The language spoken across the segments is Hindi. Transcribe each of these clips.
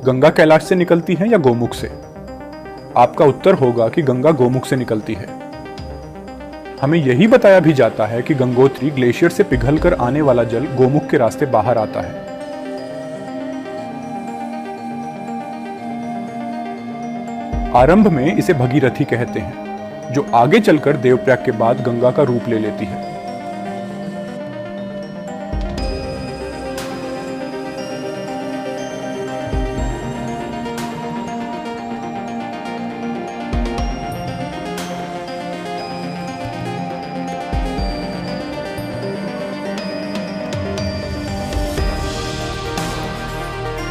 गंगा कैलाश से निकलती है या गोमुख से? आपका उत्तर होगा कि गंगा गोमुख से निकलती है। हमें यही बताया भी जाता है कि गंगोत्री ग्लेशियर से पिघलकर आने वाला जल गोमुख के रास्ते बाहर आता है। आरंभ में इसे भगीरथी कहते हैं, जो आगे चलकर देवप्रयाग के बाद गंगा का रूप ले लेती है।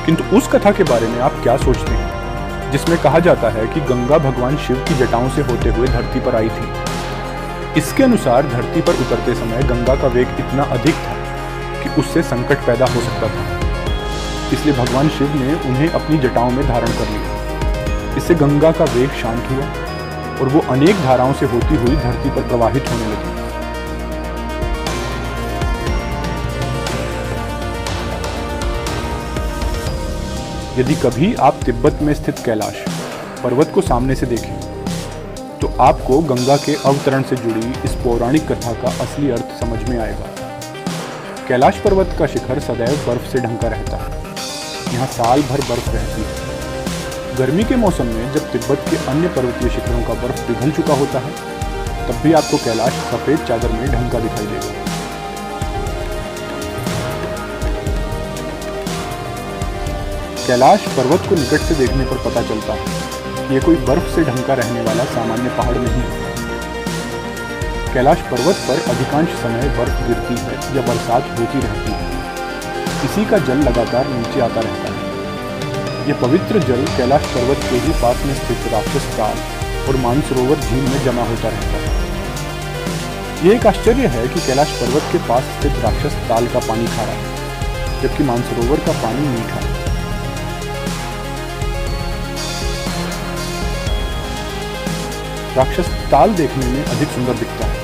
किंतु उस कथा के बारे में आप क्या सोचते हैं जिसमें कहा जाता है कि गंगा भगवान शिव की जटाओं से होते हुए धरती पर आई थी? इसके अनुसार धरती पर उतरते समय गंगा का वेग इतना अधिक था कि उससे संकट पैदा हो सकता था, इसलिए भगवान शिव ने उन्हें अपनी जटाओं में धारण कर लिया। इससे गंगा का वेग शांत हुआ और वो अनेक धाराओं से होती हुई धरती पर प्रवाहित होने लगी। यदि कभी आप तिब्बत में स्थित कैलाश पर्वत को सामने से देखें तो आपको गंगा के अवतरण से जुड़ी इस पौराणिक कथा का असली अर्थ समझ में आएगा। कैलाश पर्वत का शिखर सदैव बर्फ से ढंका रहता है। यहाँ साल भर बर्फ रहती है। गर्मी के मौसम में जब तिब्बत के अन्य पर्वतीय शिखरों का बर्फ पिघल चुका होता है, तब भी आपको कैलाश सफेद चादर में ढंका दिखाई देगा। कैलाश पर्वत को निकट से देखने पर पता चलता है कि ये कोई बर्फ से ढंका रहने वाला सामान्य पहाड़ नहीं है। कैलाश पर्वत पर अधिकांश समय बर्फ गिरती है या बरसात होती रहती है। इसी का जल लगातार नीचे आता रहता है। यह पवित्र जल कैलाश पर्वत के ही पास में स्थित राक्षस ताल और मानसरोवर झील में जमा होता रहता है। यह एक आश्चर्य है कि कैलाश पर्वत के पास स्थित राक्षस ताल का पानी खारा है, जबकि मानसरोवर का पानी मीठा है। राक्षस ताल देखने में अधिक सुंदर दिखता है।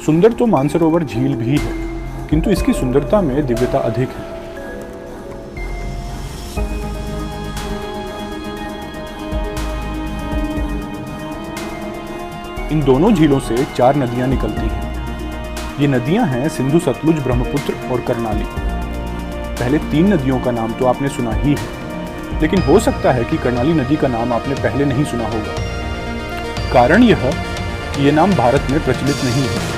सुंदर तो मानसरोवर झील भी है, किंतु इसकी सुंदरता में दिव्यता अधिक है। इन दोनों झीलों से 4 नदियां निकलती हैं। ये नदियां हैं सिंधु, सतलुज, ब्रह्मपुत्र और कर्णाली। पहले 3 नदियों का नाम तो आपने सुना ही है, लेकिन हो सकता है कि कर्णाली नदी का नाम आपने पहले नहीं सुना होगा। कारण यह कि ये नाम भारत में प्रचलित नहीं है।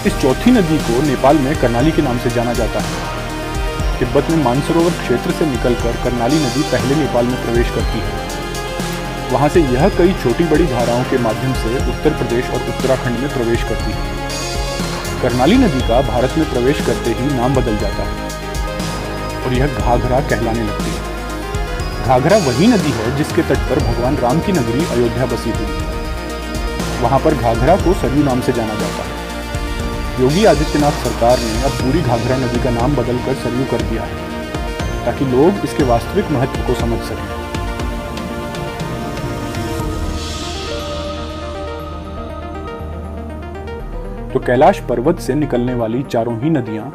इस चौथी नदी को नेपाल में कर्णाली के नाम से जाना जाता है। तिब्बत में मानसरोवर क्षेत्र से निकलकर कर्णाली नदी पहले नेपाल में प्रवेश करती है। वहां से यह कई छोटी बड़ी धाराओं के माध्यम से उत्तर प्रदेश और उत्तराखंड में प्रवेश करती है। कर्णाली नदी का भारत में प्रवेश करते ही नाम बदल जाता है और यह घाघरा कहलाने लगती है। घाघरा वही नदी है जिसके तट पर भगवान राम की नगरी अयोध्या बसी हुई है। वहां पर घाघरा को सरयू नाम से जाना जाता है। योगी आदित्यनाथ सरकार ने अब पूरी घाघरा नदी का नाम बदलकर सरयू कर दिया है, ताकि लोग इसके वास्तविक महत्व को समझ सकें। तो कैलाश पर्वत से निकलने वाली 4 ही नदियां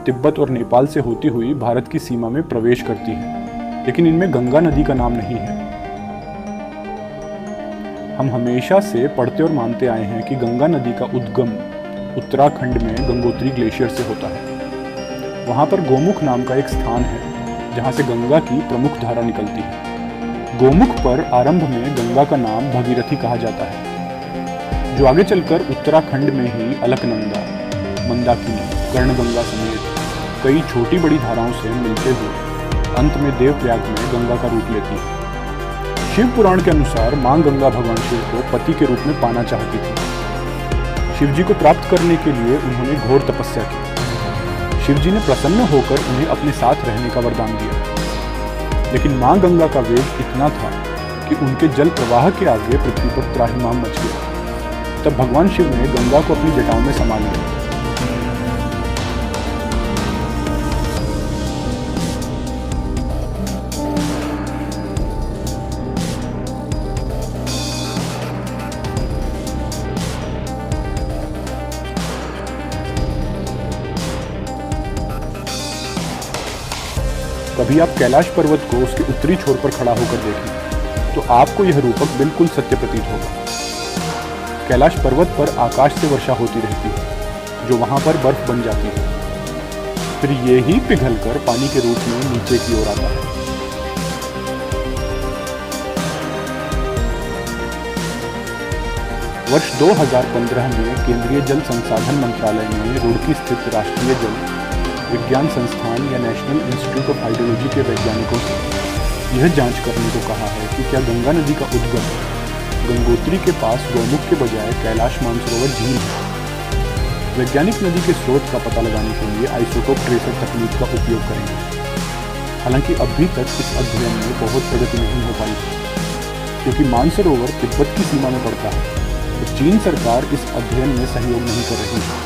तिब्बत और नेपाल से होती हुई भारत की सीमा में प्रवेश करती हैं, लेकिन इनमें गंगा नदी का नाम नहीं है। हम हमेशा से पढ़ते और मानते आए हैं कि गंगा नदी का उद्गम उत्तराखंड में गंगोत्री ग्लेशियर से होता है। वहां पर गोमुख नाम का एक स्थान है जहां से गंगा की प्रमुख धारा निकलती है। गोमुख पर आरंभ में गंगा का नाम भगीरथी कहा जाता है, जो आगे चलकर उत्तराखंड में ही अलकनंदा, मंदाकिनी, कर्णगंगा समेत कई छोटी बड़ी धाराओं से मिलते हुए अंत में देवप्रयाग में गंगा का रूप लेती है। शिव पुराण के अनुसार मां गंगा भगवान शिव को पति के रूप में पाना चाहती थी। शिवजी को प्राप्त करने के लिए उन्होंने घोर तपस्या की। शिवजी ने प्रसन्न होकर उन्हें अपने साथ रहने का वरदान दिया। लेकिन मां गंगा का वेग इतना था कि उनके जल प्रवाह के आगे पृथ्वी पर त्राहिमाम मच गया। तब भगवान शिव ने गंगा को अपनी जटाओं में समा लिया। कभी आप कैलाश पर्वत को उसके उत्तरी छोर पर खड़ा होकर देखें तो आपको यह रूपक बिल्कुल सत्य प्रतीत होगा। कैलाश पर्वत पर आकाश से वर्षा होती रहती है जो वहां पर बर्फ बन जाती है, फिर ये ही पिघलकर पानी के रूप में नीचे की ओर आता है। वर्ष 2015 में केंद्रीय जल संसाधन मंत्रालय ने रुड़की स्थित राष्ट्रीय जल विज्ञान संस्थान या नेशनल इंस्टीट्यूट ऑफ हाइड्रोलॉजी के वैज्ञानिकों से यह जांच करने को कहा है कि क्या गंगा नदी का उद्गम गंगोत्री के पास गौमुख के बजाय कैलाश मानसरोवर झील है। वैज्ञानिक नदी के स्रोत का पता लगाने के लिए आइसोटोप ट्रेसर तकनीक का उपयोग करेंगे। हालांकि अभी तक इस अध्ययन में बहुत प्रगति नहीं हो पाई क्योंकि मानसरोवर तिब्बत की सीमा में पड़ता है तो चीन सरकार इस अध्ययन में सहयोग नहीं कर रही है।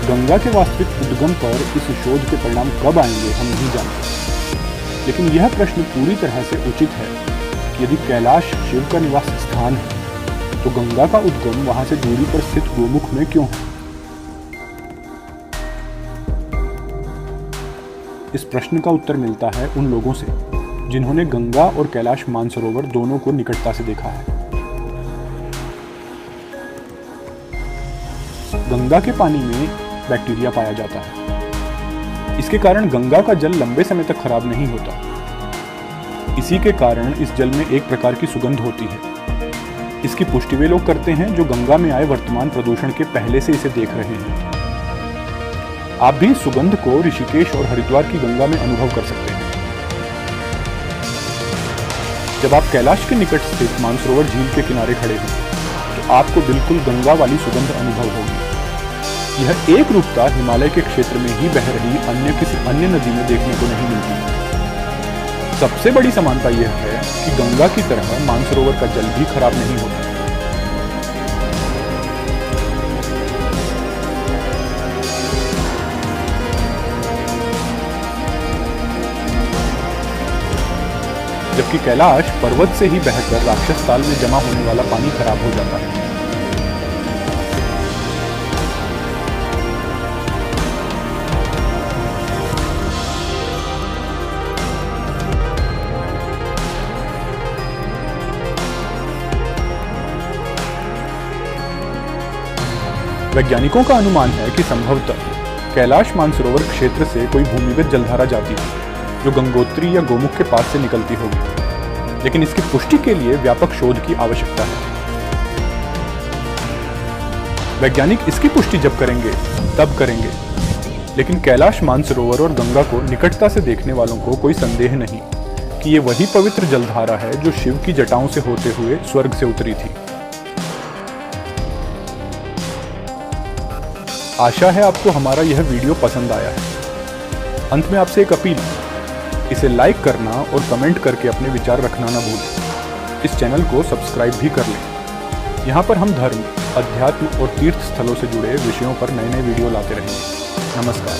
गंगा के वास्तविक उद्गम पर इस शोध के परिणाम कब आएंगे हम नहीं जानते, लेकिन यह प्रश्न पूरी तरह से उचित है कि यदि कैलाश शिव का निवास स्थान है तो गंगा का उद्गम वहां से दूरी पर स्थित गोमुख में क्यों है? इस प्रश्न का उत्तर मिलता है उन लोगों से जिन्होंने गंगा और कैलाश मानसरोवर दोनों को निकटता से देखा है। गंगा के पानी में बैक्टीरिया पाया जाता है। इसके कारण गंगा का जल लंबे समय तक खराब नहीं होता। इसी के कारण इस जल में एक प्रकार की सुगंध होती है। इसकी पुष्टि वे लोग करते हैं जो गंगा में आए वर्तमान प्रदूषण के पहले से इसे देख रहे हैं। आप भी सुगंध को ऋषिकेश और हरिद्वार की गंगा में अनुभव कर सकते हैं। जब आप कैलाश के निकट स्थित मानसरोवर झील के किनारे खड़े हों तो आपको बिल्कुल गंगा वाली सुगंध अनुभव होगी। यह एक रूपता हिमालय के क्षेत्र में ही बह रही अन्य किसी अन्य नदी में देखने को नहीं मिलती। सबसे बड़ी समानता यह है कि गंगा की तरह मानसरोवर का जल भी खराब नहीं होता। जबकि कैलाश पर्वत से ही बहकर राक्षस ताल में जमा होने वाला पानी खराब हो जाता है। वैज्ञानिकों का अनुमान है कि संभवतः कैलाश मानसरोवर क्षेत्र से कोई भूमिगत जलधारा जाती है जो गंगोत्री या गोमुख के पास से निकलती होगी, लेकिन इसकी पुष्टि के लिए व्यापक शोध की आवश्यकता है। वैज्ञानिक इसकी पुष्टि जब करेंगे तब करेंगे, लेकिन कैलाश मानसरोवर और गंगा को निकटता से देखने वालों को कोई संदेह नहीं कि ये वही पवित्र जलधारा है जो शिव की जटाओं से होते हुए स्वर्ग से उतरी थी। आशा है आपको हमारा यह वीडियो पसंद आया है। अंत में आपसे एक अपील, इसे लाइक करना और कमेंट करके अपने विचार रखना ना भूलें। इस चैनल को सब्सक्राइब भी कर लें। यहाँ पर हम धर्म, अध्यात्म और तीर्थ स्थलों से जुड़े विषयों पर नए नए वीडियो लाते रहेंगे। नमस्कार।